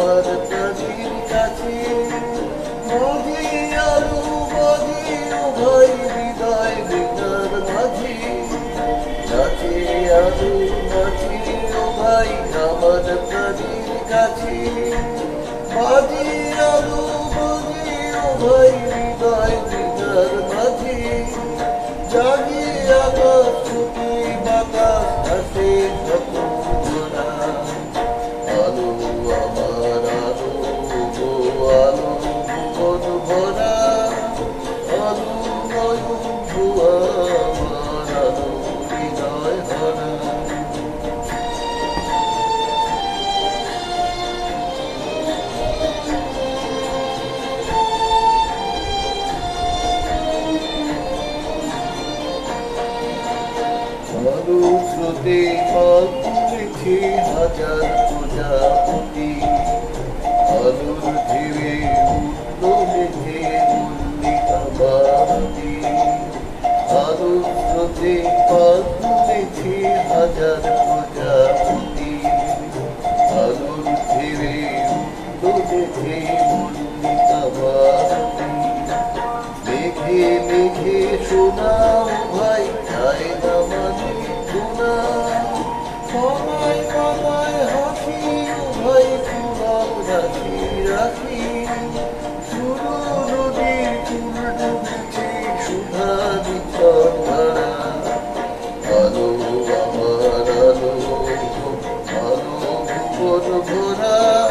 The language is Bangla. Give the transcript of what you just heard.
আমার প্রাণীর কাছে মাঝি আলু মাঝি ও ভাই হৃদয় বেকার মাঝি নাচে আলু মাঝি ও ভাই আমার প্রাণীর কাছে মাঝি আলু মাঝি ও ভাই হৃদয় বেকার মাঝি জাগি আকাশ ছুটি বাতাস হাসে ভরা আলো আমার আলো গো আলো ভুবন ভরা আলো নয়ন ভুয়া আমার আলো হৃদয় ভরা আলো স্রোতে পাল তুলেছে হাজার প্রজাপতি আলোর ঢেউয়ে উঠল মেঘে মল্লিকা বাতি আলো স্রোতে পাল তুলেছে হাজার প্রজাপতি আলোর ঢেউয়ে উঠল মেঘে মল্লিকা বাতি মেঘে মেঘে শোনাও ভাই যায় না মানে শোনা পাতায় পাতায় হাসি ও ভাই ফুলাপ রাখি রাখি শুরু নদীর কুল ডুবেছে সুধা বিচর ধারা আলো আমার আলো আলো ভুবন ভরা